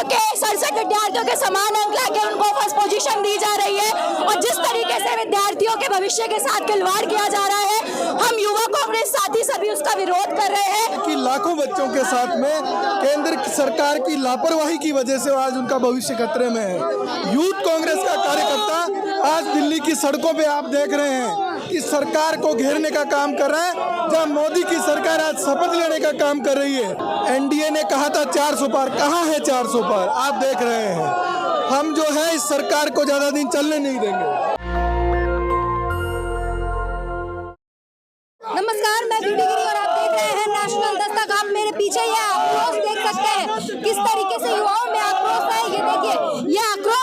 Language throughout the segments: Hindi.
के 67 विद्यार्थियों के समान अंक लाके उनको फर्स्ट पोजीशन दी जा रही है और जिस तरीके से विद्यार्थियों के भविष्य के साथ खिलवाड़ किया जा रहा है, हम युवा कांग्रेस साथी सभी उसका विरोध कर रहे हैं कि लाखों बच्चों के साथ में केंद्र सरकार की लापरवाही की वजह से आज उनका भविष्य खतरे में है। यूथ कांग्रेस का कार्यकर्ता आज दिल्ली की सड़कों पे आप देख रहे हैं कि सरकार को घेरने का काम कर रहा है, जहां मोदी की सरकार आज शपथ लेने का काम कर रही है। एनडीए ने कहा था 400 पार, कहां है 400 पार? आप देख रहे हैं। हम जो है इस सरकार को ज्यादा दिन चलने नहीं देंगे। नमस्कार, मैं ब्यूटी गिरी और आप देख रहे हैं नेशनल दस्तक। आप मेरे पीछे ये आक्रोश देख सकते हैं, किस तरीके से युवाओं में आक्रोश है। ये देखिए, ये आक्रोश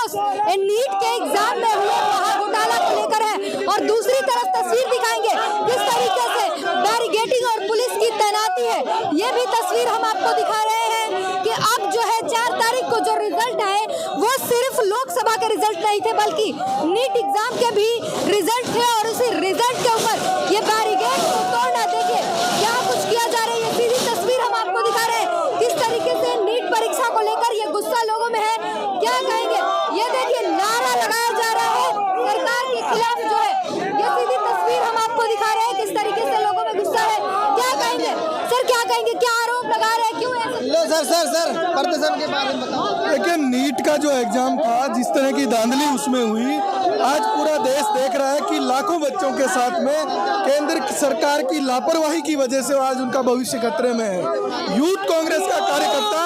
नीट के एग्जाम में हुए घोटाला को लेकर है और दूसरी तरफ तस्वीर दिखाएंगे किस तरीके से बैरिकेडिंग और पुलिस की तैनाती है। ये भी तस्वीर हम आपको दिखा रहे हैं कि अब जो है 4 तारीख को जो रिजल्ट आए वो सिर्फ लोकसभा के रिजल्ट नहीं थे, बल्कि नीट एग्जाम के भी रिजल्ट थे और उसी रिजल्ट के ऊपर ये बैरिकेड को तोड़ना, देखिए क्या कुछ किया जा रहा है। ये सीधी तस्वीर हम आपको दिखा रहे हैं किस तरीके से नीट परीक्षा को लेकर ये गुस्सा लोगों में है। क्या कहेंगे, ये देखिए नारा लगाया जा रहा है सरकार के खिलाफ जो है। ये सीधी तस्वीर हम आपको दिखा रहे हैं किस तरीके से लोगों में गुस्सा है। क्या कहेंगे सर, क्या कहेंगे, क्या आरोप लगा रहे हैं, क्यों सर प्रदर्शन के बारे में बताओ। देखिए, नीट का जो एग्जाम था, जिस तरह की धांधली उसमें हुई, आज पूरा देश देख रहा है कि लाखों बच्चों के साथ में केंद्र सरकार की लापरवाही की वजह से आज उनका भविष्य खतरे में है। यूथ कांग्रेस का कार्यकर्ता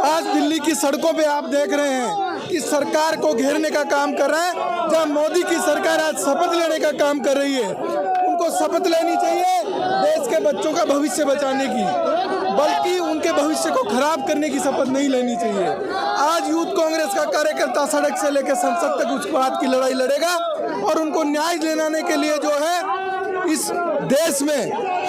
आज दिल्ली की सड़कों पे आप देख रहे हैं कि सरकार को घेरने का काम कर रहा है, जहां मोदी की सरकार आज शपथ लेने का काम कर रही है। उनको शपथ लेनी चाहिए देश के बच्चों का भविष्य बचाने की, बल्कि उनके भविष्य को खराब करने की शपथ नहीं लेनी चाहिए। आज यूथ कांग्रेस का कार्यकर्ता सड़क से लेकर संसद तक उस बात की लड़ाई लड़ेगा और उनको न्याय दिलाने के लिए जो है इस देश में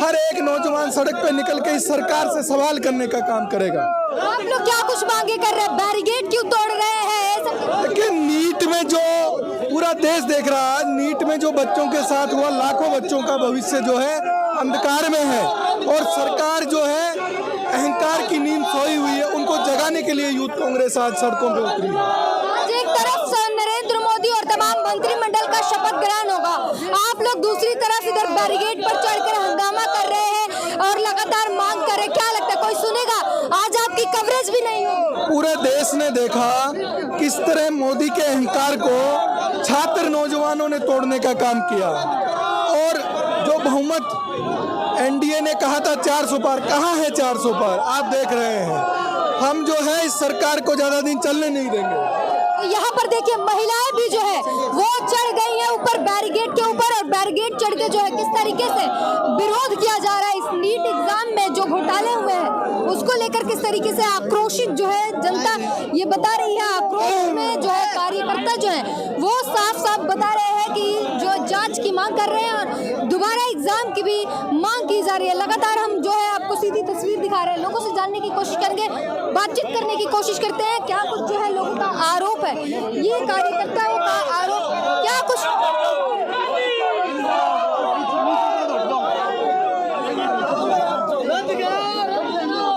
हर एक नौजवान सड़क पे निकल के इस सरकार से सवाल करने का काम करेगा। आप लोग क्या कुछ मांगे कर रहे हैं, बैरिकेड क्यों तोड़ रहे हैं? देखिए, नीट में जो पूरा देश देख रहा है, नीट में जो बच्चों के साथ हुआ, लाखों बच्चों का भविष्य जो है अंधकार में है और सरकार जो है अहंकार की नींद सोई हुई है। उनको जगाने के लिए यूथ कांग्रेस आज सड़कों पे उतरी है। आज एक तरफ नरेंद्र मोदी और तमाम मंत्रिमंडल का शपथ ग्रहण होगा, आप लोग दूसरी तरफ इधर बैरिकेड पर चढ़कर हंगामा कर रहे हैं और लगातार मांग कर रहे हैं। क्या लगता है कोई सुनेगा? आज आपकी कवरेज भी नहीं होगी। पूरे देश ने देखा किस तरह मोदी के अहंकार को छात्र नौजवानों ने तोड़ने का काम किया और जो बहुमत एनडीए ने कहा था 400 पार, कहां है 400 पार? आप देख रहे हैं। हम जो है इस सरकार को ज्यादा दिन चलने नहीं देंगे। यहाँ पर देखिए महिलाएं भी जो है वो चढ़ गई हैं ऊपर बैरिकेड के ऊपर और बैरिकेड चढ़ के जो है किस तरीके से विरोध किया जा रहा है इस नीट एग्जाम में जो घोटाले हुए हैं उसको लेकर किस तरीके से आक्रोशित जो है जनता ये बता रही है। आक्रोश में जो है कार्यकर्ता जो है वो साफ साफ बता रहे हैं कि जो जांच की मांग कर रहे हैं और दोबारा एग्जाम की भी मांग की जा रही है। लगातार हम जो है आपको सीधी तस्वीर दिखा रहे हैं, लोगों से जानने की कोशिश करेंगे, बातचीत करने की कोशिश करते हैं। क्या कुछ जो है लोगों का आरोप है, ये कार्यकर्ताओं का आरोप, क्या कुछ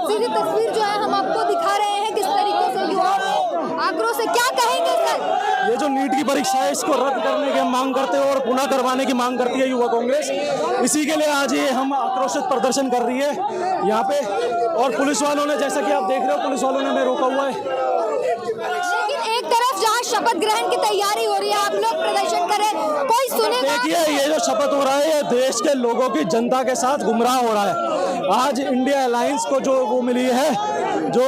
सीधी तस्वीर जो है हम आपको दिखा रहे हैं किस तरीके से युवाओं आक्रोश है। क्या कहेंगे सर? ये जो नीट की परीक्षा है इसको रद्द करने की मांग करते हैं और पुनः करवाने की मांग करती है युवा कांग्रेस। इसी के लिए आज ये हम आक्रोशित प्रदर्शन कर रही है यहाँ पे और पुलिस वालों ने, जैसा कि आप देख रहे हो, पुलिस वालों ने हमें रोका हुआ है। लेकिन एक तरफ जहाँ शपथ ग्रहण की तैयारी हो रही है, आप लोग प्रदर्शन करें, कोई सुनेगा? देखिए, ये जो शपथ हो रहा है ये देश के लोगों की जनता के साथ गुमराह हो रहा है। आज इंडिया अलायंस को जो वो मिली है, जो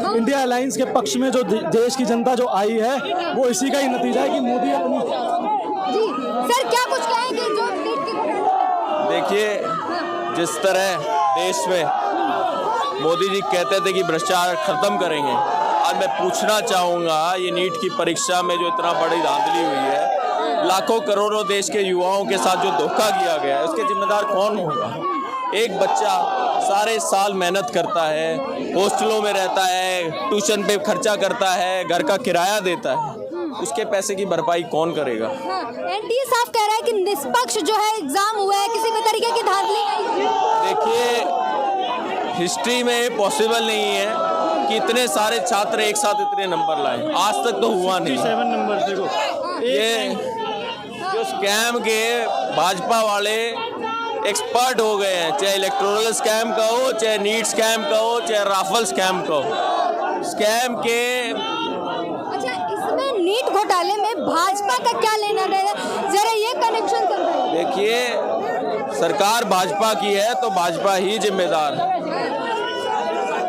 इंडिया अलायंस के पक्ष में जो देश की जनता जो आई है वो इसी का ही नतीजा है कि मोदी अपनी। जी सर, क्या कुछ कहेंगे जो नीट की? देखिए, जिस तरह देश में मोदी जी कहते थे कि भ्रष्टाचार खत्म करेंगे, आज मैं पूछना चाहूँगा ये नीट की परीक्षा में जो इतना बड़ी धांधली हुई है, लाखों करोड़ों देश के युवाओं के साथ जो धोखा किया गया है, उसके जिम्मेदार कौन होगा? एक बच्चा सारे साल मेहनत करता है, हॉस्टलों में रहता है, ट्यूशन पे खर्चा करता है, घर का किराया देता है, उसके पैसे की भरपाई कौन करेगा? एनडीए साफ कह रहा है कि निष्पक्ष जो है एग्जाम हुआ है, किसी भी तरीके की धांधली नहीं। देखिए, हिस्ट्री में पॉसिबल नहीं है कि इतने सारे छात्र एक साथ इतने नंबर लाए, आज तक तो हुआ नहीं। 7 नंबर देखो, ये जो स्कैम के भाजपा वाले एक्सपर्ट हो गए हैं, चाहे इलेक्टोरल स्कैम का हो, चाहे नीट स्कैम का हो, चाहे राफेल स्कैम का हो, स्कैम के। अच्छा, इसमें नीट घोटाले में भाजपा का क्या लेना देना, जरा ये कनेक्शन समझाइए। देखिए, सरकार भाजपा की है तो भाजपा ही जिम्मेदार है।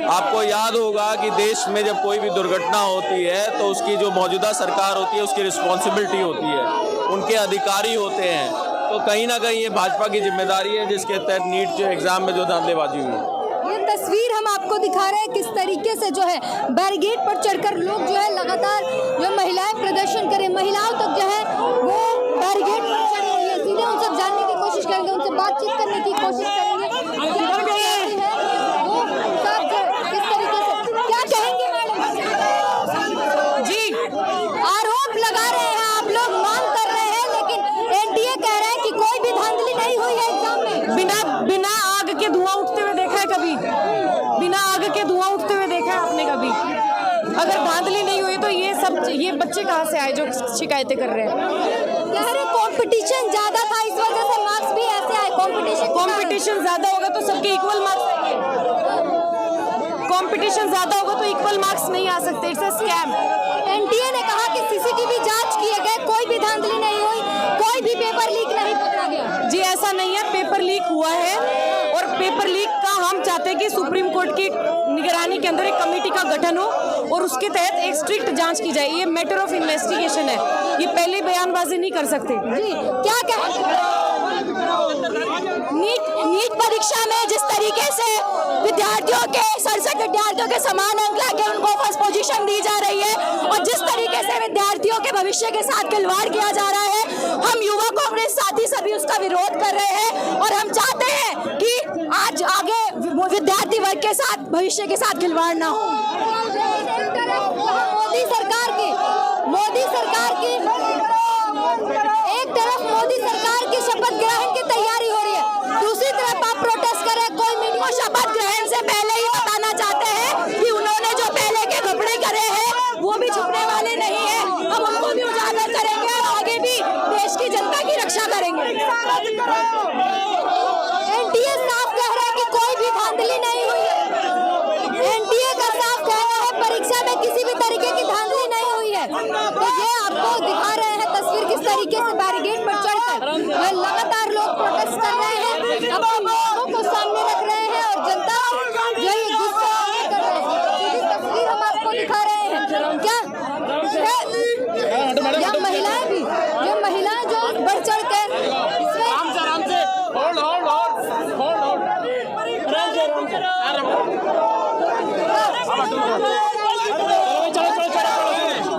आपको याद होगा कि देश में जब कोई भी दुर्घटना होती है तो उसकी जो मौजूदा सरकार होती है उसकी रिस्पॉन्सिबिलिटी होती है, उनके अधिकारी होते हैं, तो कहीं ना कहीं ये भाजपा की जिम्मेदारी है जिसके तहत नीट जो एग्जाम में जो धांधलेबाजी हुई। ये तस्वीर हम आपको दिखा रहे हैं किस तरीके से जो है बैरिकेड पर चढ़कर लोग जो है लगातार जो महिलाएं प्रदर्शन करें, महिलाओं तक जो है वो बैरिकेड पर चढ़ी हुई है। सीधे उनसे जानने की कोशिश करेंगे, उनसे बातचीत करने की कोशिश करेंगे। किस तरीके से क्या कहेंगे मैडम जी? आरोप लगा रहे हैं आप लोग, मांग कर रहे हैं, लेकिन एनडीए कह रहे हैं कि कोई भी धांधली नहीं हुई है एग्जाम में। बिना आग के धुआं उठते हुए देखा है कभी? बिना आग के धुआं उठते हुए देखा है आपने कभी? अगर धांधली नहीं हुई तो ये बच्चे कहाँ से आए जो शिकायतें कर रहे हैं? कह रहे कंपटीशन ज्यादा था, इस वजह से मार्क्स भी ऐसे आए। कंपटीशन ज्यादा होगा तो सबके इक्वल मार्क्स आएंगे। कंपटीशन ज्यादा होगा तो इक्वल मार्क्स नहीं आ सकते। It's a scam. एनटीए ने कहा कि सीसीटीवी जांच किए गए, कोई भी धांधली नहीं हुई, कोई भी पेपर लीक नहीं पकड़ा गया। जी ऐसा नहीं है, पेपर लीक हुआ है और पेपर लीक का हम चाहते हैं कि सुप्रीम कोर्ट की निगरानी के अंदर एक कमेटी का गठन हो और उसके तहत एक स्ट्रिक्ट जांच की जाए। ये मैटर ऑफ इन्वेस्टिगेशन है, ये पहले बयानबाजी नहीं कर सकते। जी क्या कहें? नीट परीक्षा में जिस तरीके से विद्यार्थियों के 67 विद्यार्थियों के समान अंक लाके उनको फर्स्ट पोजीशन दी जा रही है और जिस तरीके से विद्यार्थियों के भविष्य के साथ खिलवाड़ किया जा रहा है, हम युवा कांग्रेस साथी सभी उसका विरोध कर रहे हैं और हम चाहते हैं कि आज आगे विद्यार्थी वर्ग के साथ भविष्य के साथ खिलवाड़ ना हो। मोदी सरकार की एक तरफ मोदी सरकार की शपथ ग्रहण की तैयारी हो रही है, दूसरी तरफ आप प्रोटेस्ट कर रहे हैं। कोई मीडिया शपथ ग्रहण से पहले ही बताना चाहते हैं कि उन्होंने जो पहले के कपड़े करे हैं वो भी छुपने वाले नहीं है। हम उनको भी उजागर करेंगे और आगे भी देश की जनता की रक्षा करेंगे। एनडीए साफ कह रहा है कि कोई भी धांधली नहीं हुई है। एनडीए का साफ कहना है परीक्षा में किसी भी तरीके की धांधली नहीं हुई है। तो ये आपको दिखा रहे हैं तस्वीर किस तरीके से बैरिकेड पर चढ़कर लगातार लोग प्रोटेस्ट कर रहे हैं, अपनी मांगों को सामने रख रहे हैं और जनता जो ये गुस्सा कर रहे हैं। ये तस्वीर हम आपको दिखा रहे हैं। क्या महिलाएं जो बढ़ चढ़ कर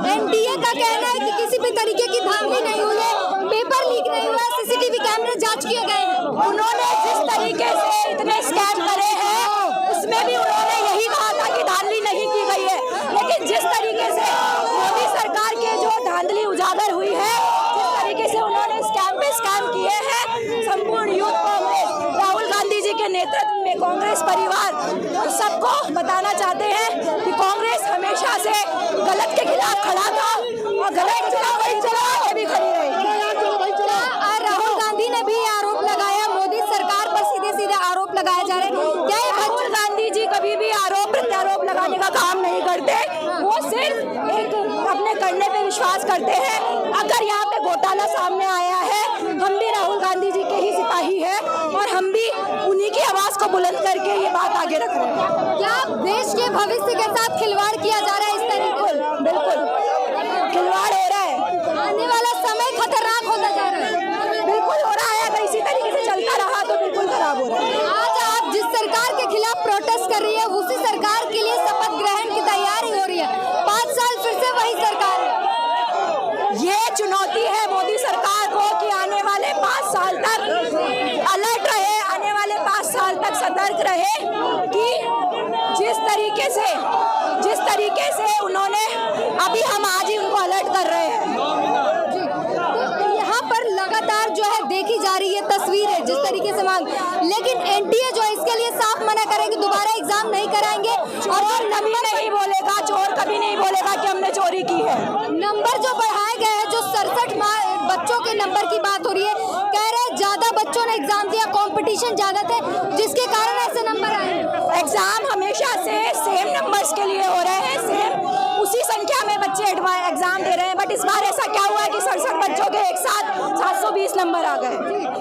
एनडीए का कहना है कि किसी भी तरीके की धांधली नहीं हुई है, पेपर लीक नहीं हुआ, सीसीटीवी कैमरे जांच किए गए हैं। उन्होंने जिस तरीके से इतने स्कैम करे हैं उसमें भी उन्होंने यही कहा था कि धांधली नहीं की गई है, लेकिन जिस तरीके से मोदी सरकार के जो धांधली उजागर हुई है, जिस तरीके से उन्होंने स्कैम पे स्कैम किए हैं, संपूर्ण यूथ कांग्रेस राहुल गांधी जी के नेतृत्व में कांग्रेस परिवार उन सबको बताना चाहते हैं कि कांग्रेस हमेशा से गलत के खिलाफ खड़ा था और गलत के खिलाफ आगे भी खड़ी रहेगी। राहुल गांधी ने भी आरोप लगाया, मोदी सरकार पर सीधे सीधे आरोप लगाए जा रहे हैं। क्या राहुल गांधी जी कभी भी आरोप प्रत्यारोप लगाने का काम नहीं करते, वो सिर्फ एक अपने करने पे विश्वास करते हैं। अगर यहाँ पे घोटाला सामने आया है, हम भी राहुल गांधी जी के ही सिपाही हैं और हम भी उन्हीं की आवाज को बुलंद करके ये बात आगे रख रहे हैं। क्या देश के भविष्य के साथ खिलवाड़ किया जा रहा है इस तरीके? बिल्कुल खिलवाड़ हो रहा है, आने वाला समय खतरनाक होता जा रहा है। बिल्कुल हो रहा है। अगर इसी तरीके से चलता रहा तो बिल्कुल खराब हो रहा है। आज आप जिस सरकार के खिलाफ प्रोटेस्ट कर रही है उसी सरकार के लिए शपथ ग्रहण की तैयारी हो रही है। 5 साल फिर से वही सरकार है। ये चुनौती है मोदी सरकार को कि आने वाले 5 साल तक अलर्ट रहे, आने वाले 5 साल तक सतर्क रहे कि जिस तरीके से उन्होंने अभी हम आज ही उनको अलर्ट कर रहे हैं। जी, तो यहाँ पर लगातार जो है देखी जा रही है तस्वीर है जिस तरीके से मांग, लेकिन एनडीए जो है इसके लिए साफ मना करेंगे, दोबारा एग्जाम नहीं कराएंगे। और कभी नहीं बोलेगा, चोर कभी नहीं बोलेगा कि हमने चोरी की है। नंबर जो बढ़ाए गए हैं, जो 67 बच्चों के नंबर की बात हो रही है, कह रहे हैं ज्यादा बच्चों ने एग्जाम दिया, कंपटीशन ज्यादा थे, जिसके कारण ऐसे नंबर आए। एग्जाम हमेशा से सेम नंबर्स के लिए हो रहे हैं, सेम उसी संख्या में बच्चे एग्जाम दे रहे हैं, बट इस बार ऐसा क्या हुआ है कि 67 बच्चों के एक साथ 720 नंबर आ गए।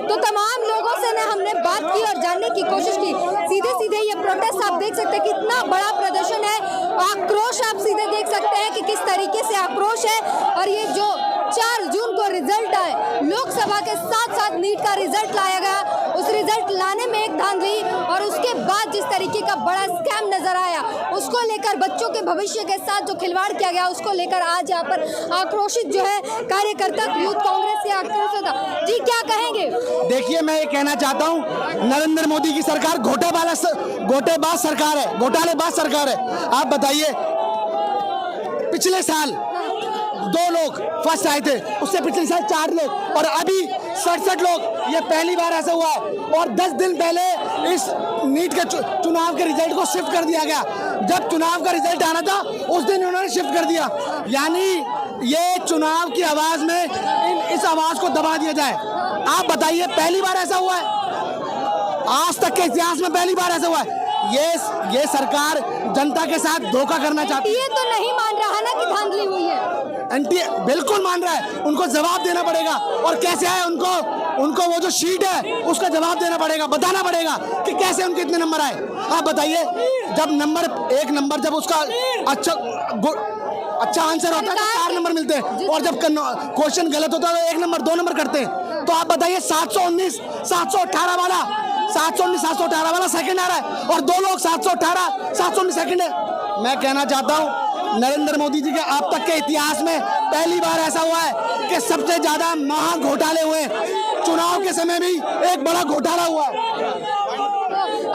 तो तमाम लोगों से ने हमने बात की और जानने की कोशिश की। सीधे सीधे ये प्रोटेस्ट आप देख सकते हैं कितना बड़ा प्रदर्शन है, आक्रोश आप सीधे देख सकते हैं कि किस तरीके से आक्रोश है। और ये जो 4 जून को रिजल्ट आए, लोकसभा के साथ साथ नीट का रिजल्ट लाया गया, उस रिजल्ट लाने में एक धांधली और उसके बाद जिस तरीके का बड़ा स्कैम नजर आया, उसको लेकर बच्चों के भविष्य के साथ जो खिलवाड़ किया गया, उसको लेकर आज यहाँ पर आक्रोशित जो है कार्यकर्ता यूथ कांग्रेस से आक्रोशित था। जी क्या कहेंगे? देखिए, मैं ये कहना चाहता हूँ, नरेंद्र मोदी की सरकार घोटाबाज सरकार है, घोटालेबाज सरकार है। आप बताइए, पिछले साल 2 लोग फर्स्ट आए थे, उससे पिछले साल 4 लोग, और अभी 67 लोग। ये पहली बार ऐसा हुआ है। और 10 दिन पहले इस नीट के चुनाव के रिजल्ट को शिफ्ट कर दिया गया। जब चुनाव का रिजल्ट आना था, उस दिन उन्होंने शिफ्ट कर दिया। यानी ये चुनाव की आवाज में इस आवाज को दबा दिया जाए। आप बताइए, पहली बार ऐसा हुआ है? आज तक के इतिहास में पहली बार ऐसा हुआ है। ये सरकार जनता के साथ धोखा करना चाहती है। ये तो नहीं मान रहा ना कि धांधली हुई है। एंटी बिल्कुल मान रहा है, उनको जवाब देना पड़ेगा। और कैसे है, उनको वो जो शीट है उसका जवाब देना पड़ेगा, बताना पड़ेगा कि कैसे उनके इतने नंबर आए। आप बताइए, जब एक नंबर जब उसका अच्छा आंसर होता है तो 4 नंबर मिलते हैं, और जब क्वेश्चन गलत होता है तो 1 नंबर 2 नंबर करते हैं। तो आप बताइए, 719 718 वाला 719 718 वाला सेकंड आ रहा है, और 2 लोग 718 719 सेकंड है। मैं कहना चाहता हूँ, नरेंद्र मोदी जी के अब तक के इतिहास में पहली बार ऐसा हुआ है कि सबसे ज्यादा महा घोटाले हुए। चुनाव के समय भी एक बड़ा घोटाला हुआ है।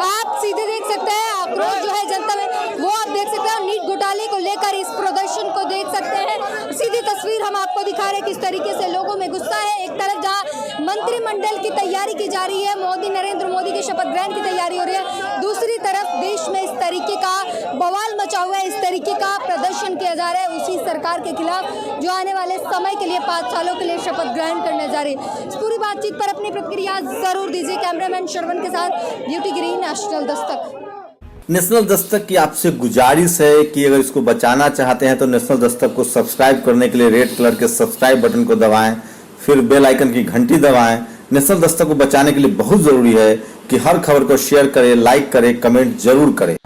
आप सीधे देख सकते हैं आक्रोश जो है जनता में, वो आप देख सकते हैं। नीट घोटाले को लेकर इस प्रदर्शन को देख सकते हैं। सीधी तस्वीर हम आपको दिखा रहे हैं किस तरीके से लोगों में गुस्सा है। एक तरफ जहां मंत्रिमंडल की तैयारी की जा रही है, नरेंद्र मोदी के शपथ ग्रहण की तैयारी हो रही है, दूसरी तरफ देश में इस तरीके का बवाल मचा हुआ है, इस तरीके का प्रदर्शन किया जा रहा है उसी सरकार के खिलाफ जो आने वाले समय के लिए 5 सालों के लिए शपथ ग्रहण करने जा रही है। इस पूरी बातचीत पर अपनी प्रतिक्रिया जरूर दीजिए। कैमरामैन श्रवण के साथ beauty green, national Dastak. National Dastak की आपसे गुजारिश है कि अगर इसको बचाना चाहते हैं तो नेशनल दस्तक को सब्सक्राइब करने के लिए रेड कलर के सब्सक्राइब बटन को दबाएं, फिर बेल आइकन की घंटी दबाएं। नेशनल दस्तक को बचाने के लिए बहुत जरूरी है कि हर खबर को शेयर करें, लाइक करें, कमेंट जरूर करें।